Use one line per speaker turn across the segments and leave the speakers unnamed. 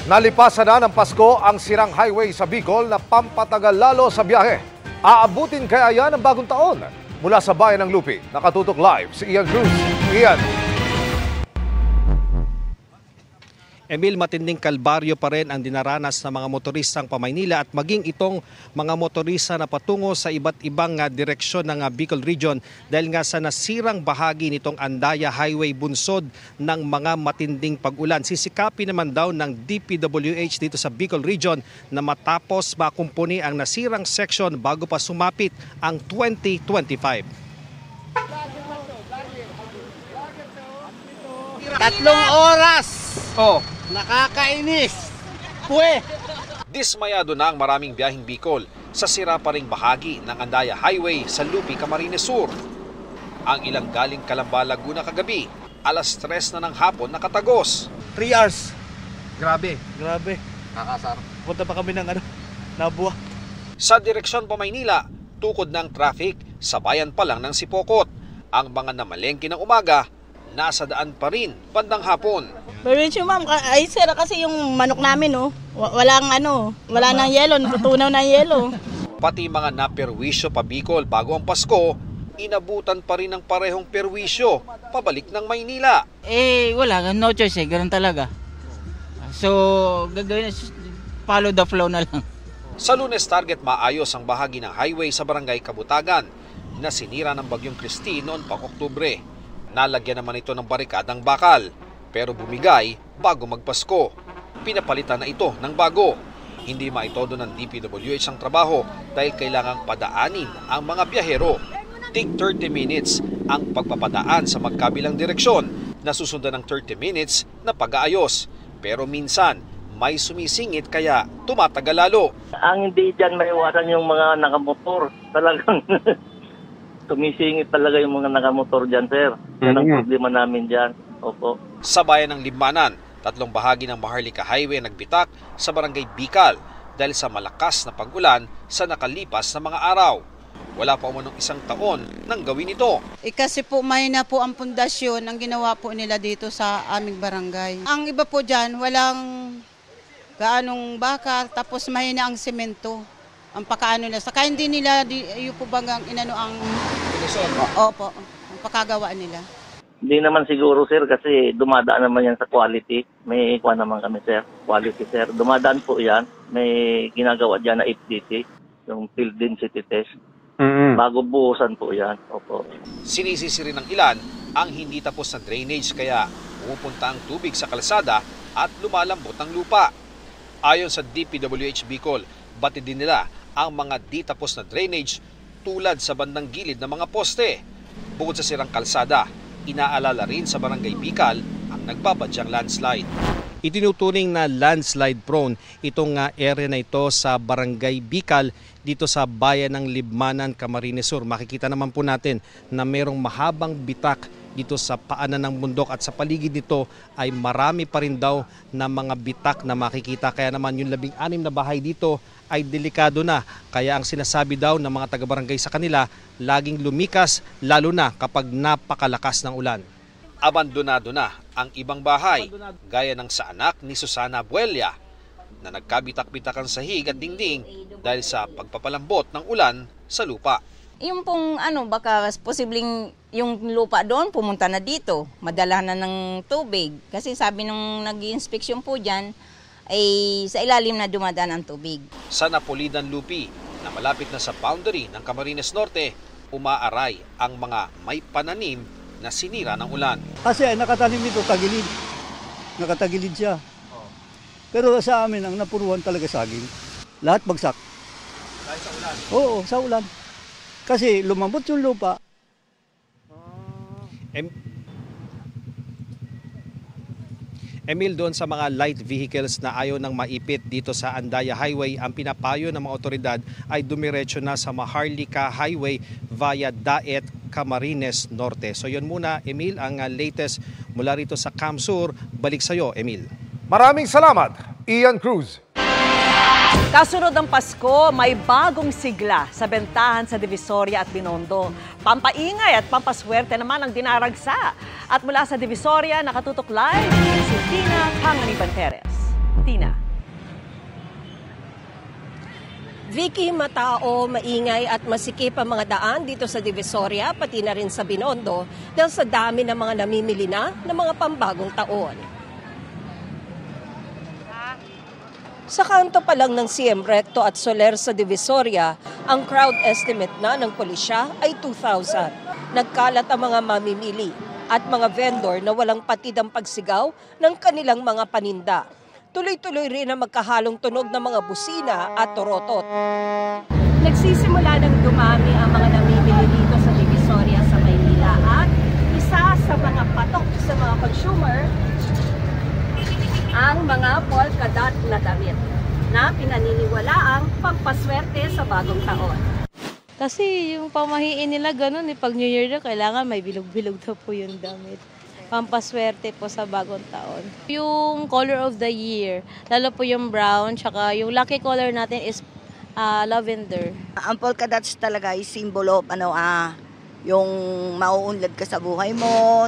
Nalipasan na ng Pasko ang sirang highway sa Bicol na pampatagal lalo sa biyahe. Aabutin kaya yan ang bagong taon? Mula sa bayan ng Lupi, nakatutok live si Ian Cruz. Ian.
Emil, matinding kalbaryo pa rin ang dinaranas ng mga motoristang pamaynila at maging itong mga motorista na patungo sa iba't ibang direksyon ng Bicol Region dahil nga sa nasirang bahagi nitong Andaya Highway bunsod ng mga matinding pag-ulan. Sisikapin naman daw ng DPWH dito sa Bicol Region na matapos makumpuni ang nasirang section bago pa sumapit ang 2025.
3 oras! Nakakainis!
Dismayado na ang maraming biyaheng Bicol sa sira pa ring bahagi ng Andaya Highway sa Lupi, Camarines Sur. Ang ilang galing Calamba, Laguna kagabi, alas 3 na ng hapon nakatagos.
3 hours.
Grabe.
Nakasar. Punta pa kami ng Nabua.
Sa direksyon pa Maynila, tukod ng traffic sa bayan pa lang ng Sipokot. Ang mga namalengke ng umaga, nasa daan pa rin bandang hapon.
Perwisyo ma'am, ay sir kasi yung manok namin wala nang yelo, natutunaw ng yelo.
Pati mga naperwisyo pa Bicol bago ang Pasko, inabutan pa rin ng parehong perwisyo pabalik ng Maynila.
Wala, no choice ganun talaga. So, gagawin follow the flow na lang.
Sa Lunes target maayos ang bahagi ng highway sa barangay Kabutagan na sinira ng bagyong Christine noon pang Oktubre. Nalagyan naman ito ng barikadang bakal pero bumigay bago magpasko. Pinapalitan na ito ng bago. Hindi maitodo ng DPWH ang trabaho dahil kailangang padaanin ang mga biyahero. Take 30 minutes ang pagpapadaan sa magkabilang direksyon na susundan ng 30 minutes na pag-aayos. Pero minsan may sumisingit kaya tumatagal lalo.
Ang hindi dyan maiwasan yung mga nakamotor. Talagang tumisingit talaga yung mga nakamotor dyan, sir. Yan ang problema namin dyan. Opo.
Sa bayan ng Libmanan, 3 bahagi ng Maharlika Highway nagbitak sa barangay Bicol dahil sa malakas na pag-ulan sa nakalipas na mga araw. Wala pa umanong 1 taon nang gawin ito.
Kasi po mahina po ang pundasyon ang ginawa po nila dito sa aming barangay. Ang iba po dyan, walang gaanong bakal, tapos mahina ang semento. Ang pakaano nila. Saka hindi nila yung po bagang inano ang opo, ang pakagawa nila.
Hindi naman siguro, sir, kasi dumadaan naman yan sa quality. May ikuha naman kami, sir. Quality, sir. Dumadaan po yan. May ginagawa dyan na FDT, yung field density test. Bago buhusan po yan. Opo.
Sinisisi rin ng ilan ang hindi tapos na drainage kaya pumupunta ang tubig sa kalsada at lumalambot ang lupa. Ayon sa DPWH Bicol, batid din nila ang mga di tapos na drainage tulad sa bandang gilid ng mga poste. Bukod sa sirang kalsada, inaalala rin sa barangay Bicol ang nagbabadyang landslide. Itinuturing na landslide prone itong area na ito sa barangay Bicol dito sa bayan ng Libmanan, Camarines Sur. Makikita naman po natin na mayroong mahabang bitak dito sa paanan ng bundok at sa paligid nito ay marami pa rin daw na mga bitak na makikita. Kaya naman yung 16 na bahay dito ay delikado na. Kaya ang sinasabi daw ng mga taga-barangay sa kanila, laging lumikas lalo na kapag napakalakas ng ulan. Abandonado na ang ibang bahay gaya ng sa anak ni Susana Buelia na nagkabitak-bitak ang sahig at dingding dahil sa pagpapalambot ng ulan sa lupa.
Yung pong baka posibleng yung lupa doon pumunta na dito, madala na ng tubig. Kasi sabi nung nag-i-inspeksyon po dyan, ay sa ilalim na dumadaan ang tubig.
Sa Napolidan Lupi, na malapit na sa boundary ng Camarines Norte, umaaray ang mga may pananim na sinira ng ulan.
Kasi nakatanim ito tagilid. Nakatagilid siya. Pero sa amin, ang napuruhan talaga saging. Lahat bagsak.
Dahil sa ulan?
Oo, sa ulan. Kasi lumambot yung lupa.
Emil, doon sa mga light vehicles na ayaw nang maipit dito sa Andaya Highway, ang pinapayo ng mga otoridad ay dumiretso na sa Maharlika Highway via Daet, Camarines Norte. So yun muna, Emil, ang latest mula rito sa Camsur. Balik sa iyo, Emil.
Maraming salamat, Ian Cruz.
Kasunod ng Pasko, may bagong sigla sa bentahan sa Divisoria at Binondo. Pampaingay at pampaswerte naman ang dinaragsa. At mula sa Divisoria, nakatutok live si Tina Panganiban Perez. Tina.
Vicky, matao, maingay at masikip ang mga daan dito sa Divisoria, pati na rin sa Binondo dahil sa dami ng mga namimili na ng mga pambagong taon. Sa kanto pa lang ng CM Recto at Soler sa Divisoria, ang crowd estimate na ng pulisya ay 2,000. Nagkalat ang mga mamimili at mga vendor na walang patid ang pagsigaw ng kanilang mga paninda. Tuloy-tuloy rin ang magkahalong tunog ng mga busina at torotot. Nagsisimula ng dumami ang mga namimili dito sa Divisoria sa Maynila at isa sa mga patok sa mga consumer ang mga polka dot na damit na pinaniniwalaang pampaswerte sa bagong taon.
Kasi yung pamahiin nila ganun, pag New Year na kailangan may bilog-bilog na po yung damit. Pampaswerte po sa bagong taon. Yung color of the year, lalo po yung brown, tsaka yung lucky color natin is lavender.
Ang polka dots talaga ay simbolo yung mauunlad ka sa buhay mo.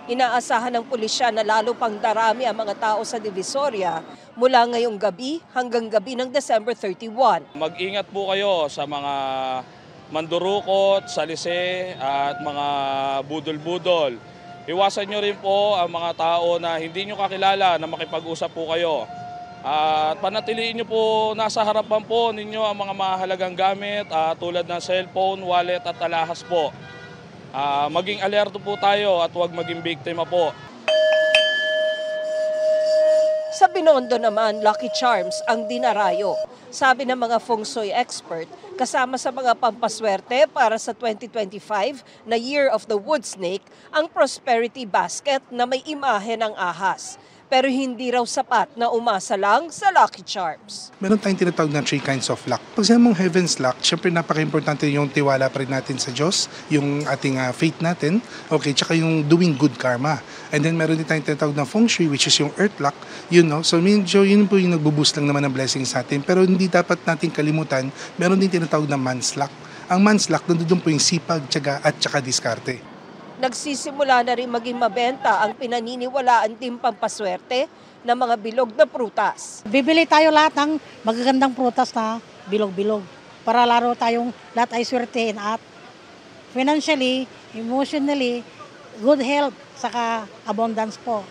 Inaasahan ng pulisya na lalo pang darami ang mga tao sa Divisoria mula ngayong gabi hanggang gabi ng December 31.
Mag-ingat po kayo sa mga mandurukot, salise at mga budol-budol. Iwasan nyo rin po ang mga tao na hindi nyo kakilala na makipag-usap po kayo. At panatiliin nyo po nasa harapan po ninyo ang mga mahalagang gamit tulad ng cellphone, wallet at alahas po. Maging alerto po tayo at huwag maging biktima po.
Sa Binondo naman, Lucky Charms ang dinarayo. Sabi ng mga feng shui expert, kasama sa mga pampaswerte para sa 2025 na Year of the Wood Snake, ang Prosperity Basket na may imahe ng ahas. Pero hindi raw sapat na umasa lang sa Lucky Charms.
Meron tayong tinatawag na 3 kinds of luck. Pag sinamang Heaven's Luck, syempre napaka-importante yung tiwala pa rin natin sa Diyos, yung ating faith natin, okay, tsaka yung doing good karma. And then meron din tayong tinatawag na Feng Shui, which is yung Earth Luck, So medyo yun po yung nagbuboost lang naman ng blessings sa atin. Pero hindi dapat natin kalimutan, meron din tinatawag na Man's Luck. Ang Man's Luck, nandun po yung sipag, tiyaga at tsaka diskarte.
Nagsisimula na rin maging mabenta ang pinaniniwalaan din pampaswerte ng mga bilog na prutas.
Bibili tayo lahat ng magagandang prutas na bilog-bilog para laro tayong lahat ay swertein at financially, emotionally, good health, saka abundance po.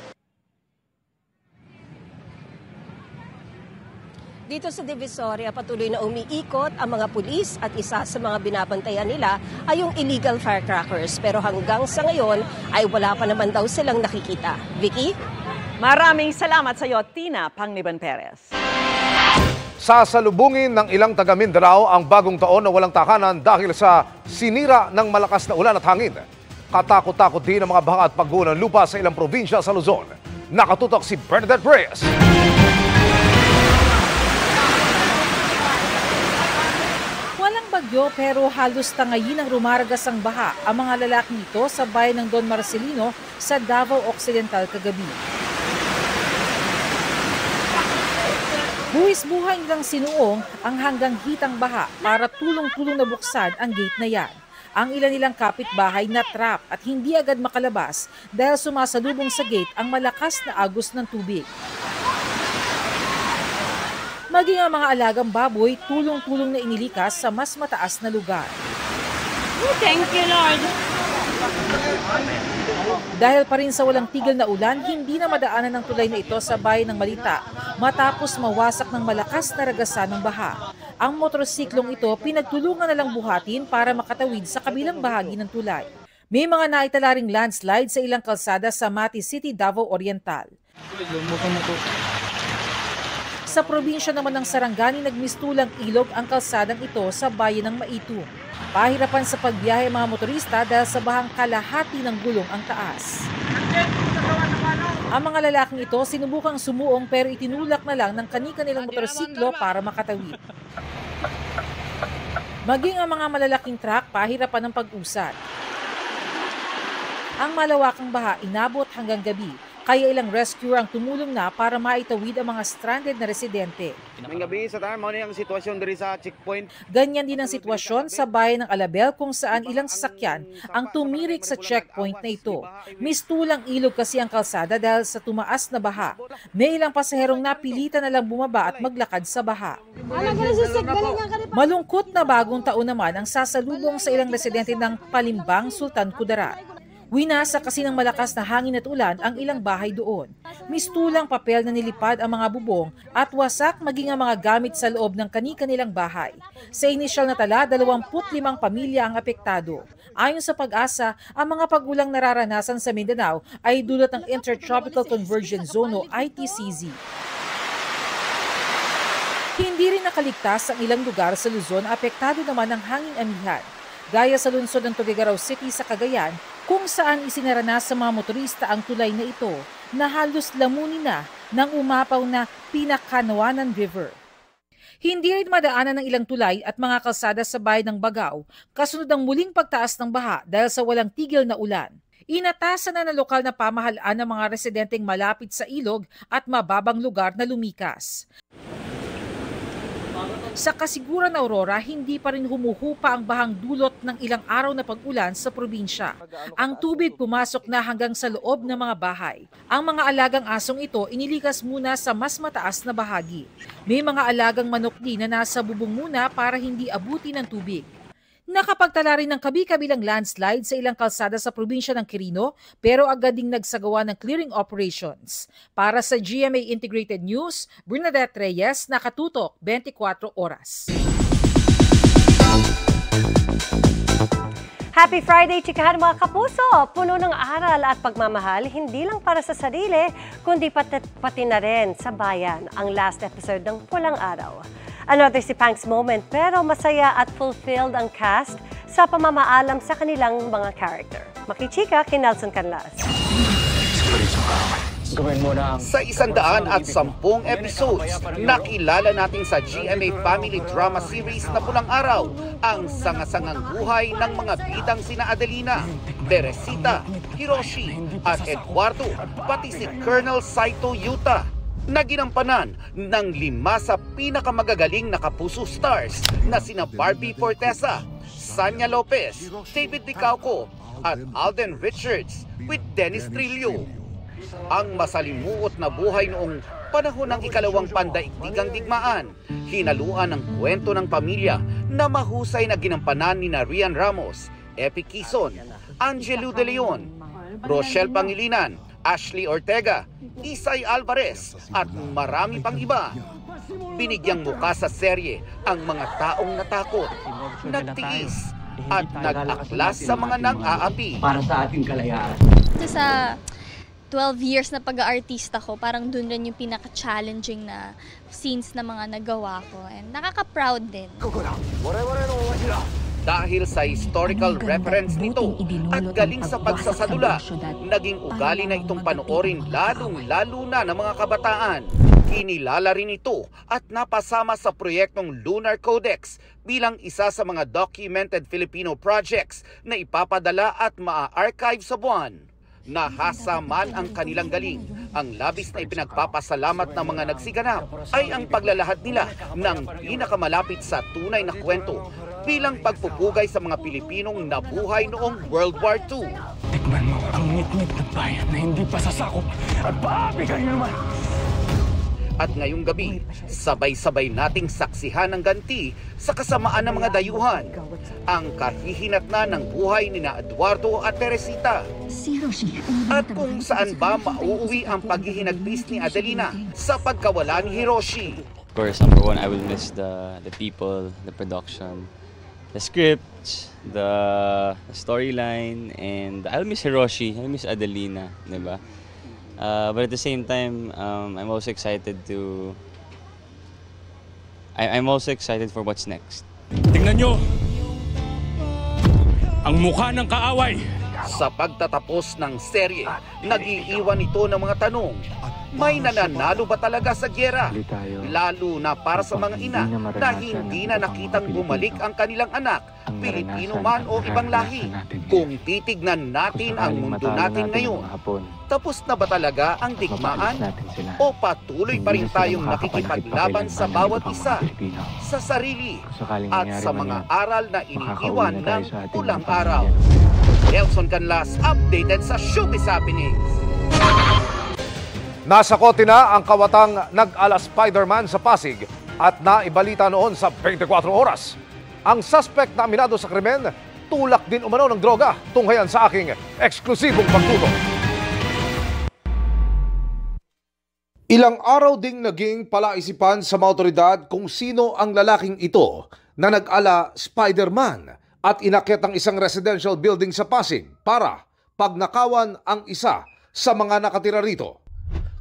Dito sa Divisoria, patuloy na umiikot ang mga pulis at isa sa mga binabantayan nila ay yung illegal firecrackers. Pero hanggang sa ngayon ay wala pa naman daw silang nakikita. Vicky?
Maraming salamat sa iyo, Tina Pangliban Perez.
Sasalubungin ng ilang taga Mindanao ang bagong taon na walang takanan dahil sa sinira ng malakas na ulan at hangin. Katakot-takot din ang mga baha at pagguho ng lupa sa ilang probinsya sa Luzon. Nakatutok si Bernadette Reyes.
Bagyo pero halos tangayin ang rumaragas ang baha ang mga lalaking ito sa bayan ng Don Marcelino sa Davao Occidental kagabi. Buwis-buhay nilang sinuong ang hanggang hitang baha para tulong-tulong na buksan ang gate na yan. Ang ilan nilang kapitbahay na trap at hindi agad makalabas dahil sumasalubong sa gate ang malakas na agos ng tubig. Maging ang mga alagang baboy, tulong-tulong na inilikas sa mas mataas na lugar.
Thank you, Lord!
Dahil pa rin sa walang tigil na ulan, hindi na madaanan ng tulay na ito sa bayan ng Malita matapos mawasak ng malakas na ragasan ng baha. Ang motorsiklong ito pinagtulungan na lang buhatin para makatawid sa kabilang bahagi ng tulay. May mga naitala ring landslide sa ilang kalsada sa Mati City, Davao Oriental. Sa probinsya naman ng Sarangani, nagmistulang ilog ang kalsadang ito sa bayan ng Maitum. Pahirapan sa pagbiyahe ang mga motorista dahil sa bahang kalahati ng gulong ang taas. Ang mga lalaking ito sinubukang sumuong pero itinulak na lang ng kani-kanilang motorsiklo para makatawid. Maging ang mga malalaking truck pahirapan ng pag-usad. Ang malawakang baha inabot hanggang gabi Kaya ilang rescuer ang tumulong na para maitawid ang mga stranded na residente.
May gabi sa tayo, mga yung sitwasyon dari sa checkpoint.
Ganyan din ang sitwasyon sa bayan ng Alabel kung saan ilang sasakyan ang tumirik sa checkpoint na ito. Mistulang ilog kasi ang kalsada dahil sa tumaas na baha. May ilang pasaherong napilitan na lang bumaba at maglakad sa baha. Malungkot na bagong taon naman ang sasalubong sa ilang residente ng Palimbang, Sultan Kudarat. Winasa kasi ng malakas na hangin at ulan ang ilang bahay doon. Mistulang papel na nilipad ang mga bubong at wasak maging ang mga gamit sa loob ng kani-kanilang bahay. Sa inisyal na tala, 25 pamilya ang apektado. Ayon sa Pag-asa, ang mga pagulang nararanasan sa Mindanao ay dulot ng Intertropical Convergence Zone o ITCZ. Hindi rin nakaligtas ang ilang lugar sa Luzon, apektado naman ng hanging amihan. Gaya sa lungsod ng Tuguegarao City sa Cagayan, kung saan isinaranas sa mga motorista ang tulay na ito na halos lamunin na ng umapaw na Pinakanawanan River. Hindi rin madaanan ng ilang tulay at mga kalsada sa bayan ng Bagao kasunod ng muling pagtaas ng baha dahil sa walang tigil na ulan. Inatasan na ng lokal na pamahalaan ng mga residenteng malapit sa ilog at mababang lugar na lumikas. Sa kasiguran Aurora, hindi pa rin humuhupa ang bahang dulot ng ilang araw na pag-ulan sa probinsya. Ang tubig pumasok na hanggang sa loob ng mga bahay. Ang mga alagang asong ito inilikas muna sa mas mataas na bahagi. May mga alagang manok din na nasa bubong muna para hindi abuti ng tubig. Nakapagtala rin ng kabi-kabilang landslide sa ilang kalsada sa probinsya ng Quirino pero agad ding nagsagawa ng clearing operations. Para sa GMA Integrated News, Bernadette Reyes, nakatutok 24 oras.
Happy Friday, chikahan mga kapuso! Puno ng aral at pagmamahal, hindi lang para sa sarili, kundi pati na rin sa bayan ang last episode ng Pulang Araw. Another Sipangs moment pero masaya at fulfilled ang cast sa pamamaalam sa kanilang mga character. Makichika kay Nelson Canlas.
Sa 110 episodes, nakilala natin sa GMA Family Drama Series na Pulang Araw ang sanga-sangang buhay ng mga bidang sina Adelina, Teresita, Hiroshi at Eduardo, pati si Colonel Saito Yuta, na ginampanan ng 5 sa pinakamagagaling na kapuso stars na sina Barbie Fortesa, Sanya Lopez, David Dicauco at Alden Richards with Dennis Trillo. Ang masalimuot na buhay noong panahon ng ikalawang pandaigdigang digmaan, hinaluan ng kwento ng pamilya na mahusay na ginampanan ni Rian Ramos, Epi Quizon, Angelo De Leon, Rochelle Pangilinan, Ashley Ortega, Isay Alvarez at marami pang iba. Binigyang muka sa serye ang mga taong natakot, nagtiis at nag-aklas sa mga nang-aapi.
Para sa ating kalayaan. Sa 12 years na pag-aartista ko, parang dun rin yung pinaka-challenging na scenes na mga nagawa ko. And nakaka-proud din.
Dahil sa historical reference nito at galing sa pagsasadula, naging ugali na itong panoorin lalong-lalo na ng mga kabataan. Kinilala rin ito at napasama sa proyektong Lunar Codex bilang isa sa mga documented Filipino projects na ipapadala at maa-archive sa buwan. Nahasa man ang kanilang galing, ang labis na ipinagpapasalamat ng mga nagsiganap ay ang paglalahad nila ng pinakamalapit sa tunay na kwento bilang pagpupugay sa mga Pilipinong nabuhay noong World War II.
Tikman mo ang ngit-ngit ng bayan na hindi pa sasakop at paabigay naman.
At ngayong gabi, sabay-sabay nating saksihan ang ganti sa kasamaan ng mga dayuhan. Ang kahihinatnan ng buhay ni Eduardo at Teresita. At kung saan ba mauuwi ang paghihinagpis ni Adelina sa pagkawala ni Hiroshi.
Of course, number one, I will miss the people, the production, the script, the storyline, and I'll miss Hiroshi, I'll miss Adelina, diba? But at the same time, I'm also excited for what's next.
Tingnan nyo! Ang mukha ng kaaway!
Sa pagtatapos ng serye, nag-iiwan ito ng mga tanong. May nananalo ba talaga sa gyera? Lalo na para sa mga ina na hindi na nakitang bumalik ang kanilang anak, Pilipino man o ibang lahi. Kung titignan natin ang mundo natin ngayon, tapos na ba talaga ang digmaan? O patuloy pa rin tayong nakikipaglaban sa bawat isa, sa sarili, at sa mga aral na iniiwan ng pulang araw? Nelson Canlas, updated sa Showbiz Happenings.
Nasa kote na ang kawatang nag-ala Spider-Man sa Pasig at naibalita noon sa 24 oras. Ang suspect na aminado sa krimen, tulak din umano ng droga. Tunghayan sa aking eksklusibong pagtutok. Ilang araw ding naging palaisipan sa mga otoridad kung sino ang lalaking ito na nag-ala Spider-Man at inakyat ang isang residential building sa Pasig para pagnakawan ang isa sa mga nakatira rito.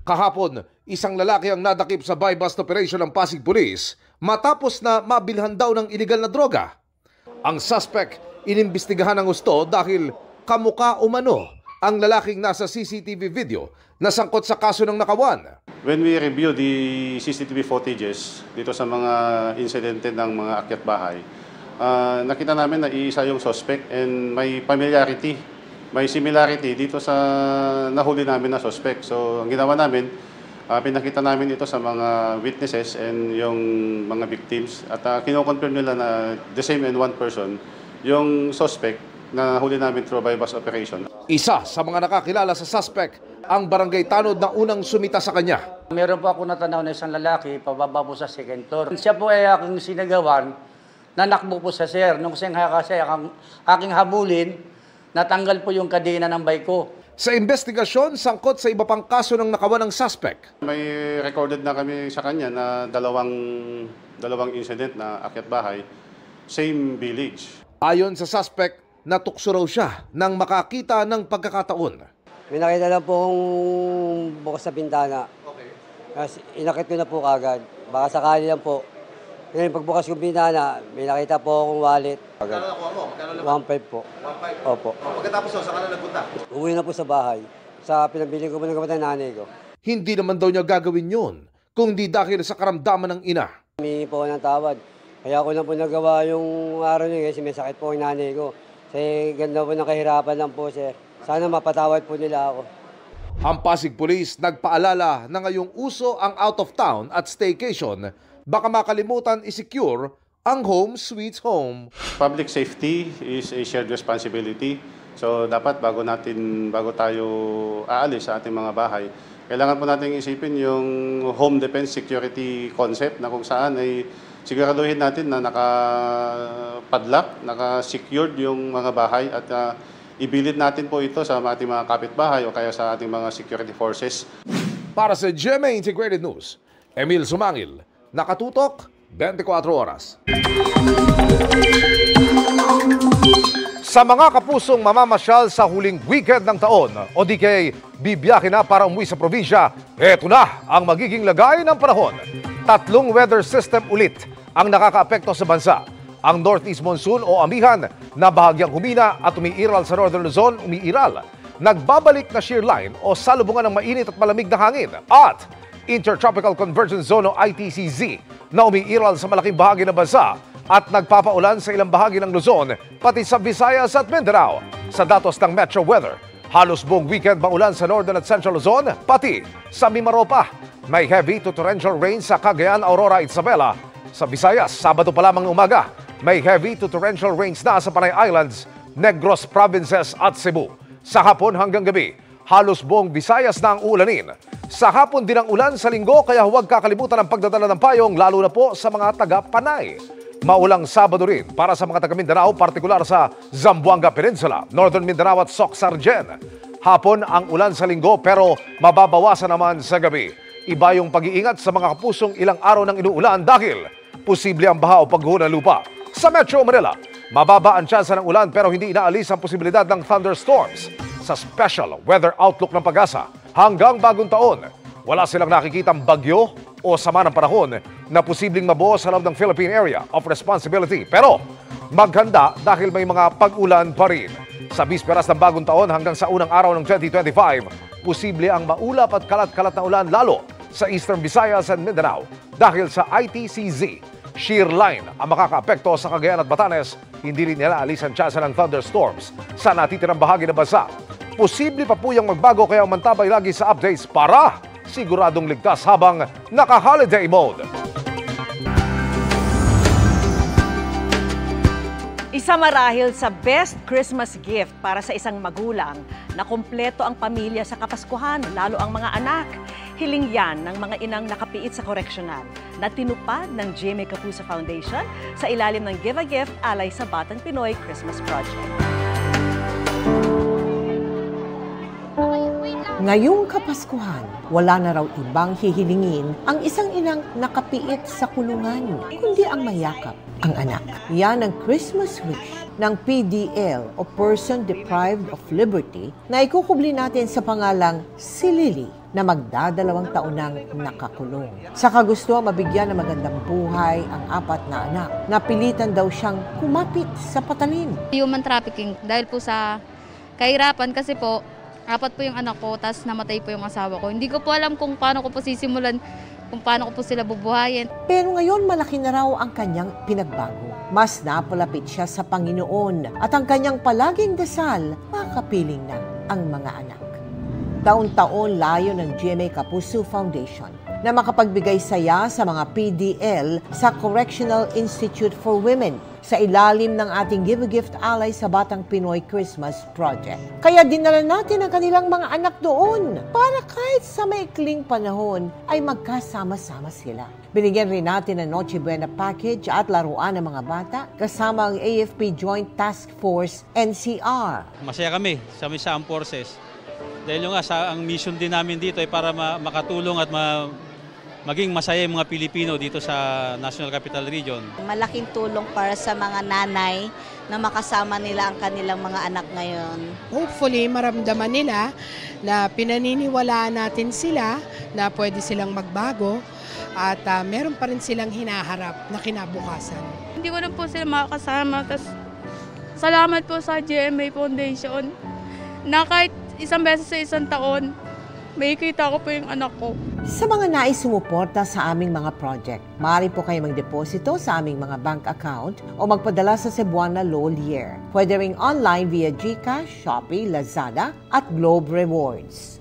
Kahapon, isang lalaki ang nadakip sa buy-bust operation ng Pasig Police matapos na mabilhan daw ng iligal na droga. Ang suspect inimbestigahan ng gusto dahil kamukha umano ang lalaking nasa CCTV video na sangkot sa kaso ng nakawan.
When we review the CCTV footages dito sa mga insidente ng mga akyat bahay, nakita namin na iisa yung suspect and may familiarity. May similarity dito sa nahuli namin na suspect. So, ang ginawa namin, pinakita namin ito sa mga witnesses and yung mga victims. At kinoconfirm nila na the same and one person, yung suspect na nahuli namin through buy-bust operation.
Isa sa mga nakakilala sa suspect, ang barangay tanod na unang sumita sa kanya.
Meron po ako natanaw na isang lalaki, pababa po sa second floor. Siya po ay aking sinagawan, nanakbo po sa sir. Nung siyang kasi aking habulin, natanggal po yung kadena ng bike ko.
Sa investigasyon, sangkot sa iba pang kaso ng nakawan ng suspect.
May recorded na kami sa kanya na dalawang incident na akyat bahay, same village.
Ayon sa suspect, natukso raw siya nang makakita ng pagkakataon.
May nakita na pong bukas sa bintana.
Okay.
Kasi inakit ko na po kagad. Baka sakali lang po. Ngayon, pagbukas ko bintana, may nakita po akong wallet.
Magkano nakuha mo?
1.5 po.
1.5?
Opo.
Pagkatapos saan ka na nagpunta?
Uwi na po sa bahay. Sa pinabili ko po ng gamit ng nanay ko.
Hindi naman daw niya gagawin yun, kung di dahil sa karamdaman ng ina.
Humingi po ako ng tawad. Kaya ko lang po nagawa yung araw niya kasi may sakit po yung nanay ko. Kasi ganda po ng kahirapan lang po, sir. Sana mapatawad po nila ako.
Ang Pasig Police nagpaalala na ngayong uso ang out of town at staycation, baka makalimutan i-secure ang home sweet home.
Public safety is a shared responsibility. So dapat bago tayo aalis sa ating mga bahay, kailangan po natin isipin yung home defense security concept na kung saan ay siguraduhin natin na naka-padlock, naka-secured yung mga bahay at ibilid natin po ito sa ating mga kapitbahay o kaya sa ating mga security forces.
Para sa GMA Integrated News, Emil Sumangil, nakatutok 24 oras. Sa mga kapusong mamamasyal sa huling weekend ng taon o di kay bibiyahe na para umuwi sa probinsya, eto na ang magiging lagay ng panahon. 3 weather system ulit ang nakakaapekto sa bansa. Ang northeast monsoon o amihan na bahagyang humina at umiiral sa northern Luzon, umiiral. Nagbabalik na shear line o salubungan ng mainit at malamig na hangin at Intertropical Convergence Zone o ITCZ na umiiral sa malaking bahagi ng bansa at nagpapaulan sa ilang bahagi ng Luzon, pati sa Visayas at Mindanao. Sa datos ng Metro Weather, halos buong weekend maulan sa Northern at Central Luzon, pati sa Mimaropa. May heavy to torrential rain sa Cagayan, Aurora, Isabela. Sa Visayas, Sabado pa lamang umaga, may heavy to torrential rains na sa Panay Islands, Negros Provinces at Cebu. Sa hapon hanggang gabi, halos buong Visayas na ang ulanin. Sa hapon din ang ulan sa linggo kaya huwag kakalimutan ang pagdadala ng payong lalo na po sa mga taga-Panay. Maulang Sabado rin para sa mga taga-Mindanao, partikular sa Zamboanga Peninsula, Northern Mindanao at Soc-Sargen. Hapon ang ulan sa linggo pero mababawasan naman sa gabi. Iba yung pag-iingat sa mga kapusong ilang araw ng inuulan dahil posible ang baha o pagguho ng lupa. Sa Metro Manila, mababa ang tsansa ng ulan pero hindi inaalis ang posibilidad ng thunderstorms. Sa special weather outlook ng Pag-asa, hanggang bagong taon, wala silang nakikitang bagyo o sama ng panahon na posibleng mabuo sa loob ng Philippine Area of Responsibility. Pero maghanda dahil may mga pag-ulan pa rin. Sa bisperas ng bagong taon hanggang sa unang araw ng 2025, posible ang maulap at kalat-kalat na ulan lalo sa Eastern Visayas and Mindanao dahil sa ITCZ. Shear line ang makakaapekto sa Cagayan at Batanes, hindi rin nila alis ang tsansa ng thunderstorms sa natitirang bahagi ng bansa. Posible pa po yung magbago kaya umantabay lagi sa updates para siguradong ligtas habang naka-holiday mode.
Isa marahil sa best Christmas gift para sa isang magulang na kumpleto ang pamilya sa Kapaskuhan, lalo ang mga anak. Hiling yan ng mga inang nakapiit sa koreksyonal na tinupad ng GMA Kapuso Foundation sa ilalim ng Give a Gift alay sa Batang Pinoy Christmas Project.
Ngayong Kapaskuhan, wala na raw ibang hihilingin ang isang inang nakapiit sa kulungan, kundi ang mayakap ang anak. Yan ang Christmas wish ng PDL o Person Deprived of Liberty na ikukubli natin sa pangalang si Lily na magdadalawang taon nang nakakulong. Sa kagustuhan mabigyan ng magandang buhay ang 4 na anak. Napilitan daw siyang kumapit sa patalim.
Human trafficking dahil po sa kahirapan kasi po 4 po yung anak ko, tapos namatay po yung asawa ko. Hindi ko po alam kung paano ko po sisimulan, kung paano ko po sila bubuhayin.
Pero ngayon malaki na raw ang kanyang pinagbago. Mas napalapit siya sa Panginoon at ang kanyang palaging dasal, makapiling na ang mga anak. Taon-taon layo ng GMA Kapuso Foundation na makapagbigay saya sa mga PDL sa Correctional Institute for Women sa ilalim ng ating Give a Gift alay sa Batang Pinoy Christmas Project. Kaya dinala natin ang kanilang mga anak doon para kahit sa maikling panahon ay magkasama-sama sila. Binigyan rin natin ng Noche Buena package at laruan ng mga bata kasama ang AFP Joint Task Force NCR.
Masaya kami sa Armed Forces. Dahil yung ang mission din namin dito ay para makatulong at maging masaya yung mga Pilipino dito sa National Capital Region.
Malaking tulong para sa mga nanay na makasama nila ang kanilang mga anak ngayon.
Hopefully, maramdaman nila na pinaniniwalaan natin sila na pwede silang magbago at meron pa rin silang hinaharap na kinabukasan.
Hindi ko na po sila makakasama. Salamat po sa GMA Foundation na kahit isang beses sa isang taon, may kita ko po yung anak ko.
Sa mga nais sumuporta sa aming mga project, maaari po kayo magdeposito sa aming mga bank account o magpadala sa Cebuana Lolier. Pwede ring online via GCash, Shopee, Lazada at Globe Rewards.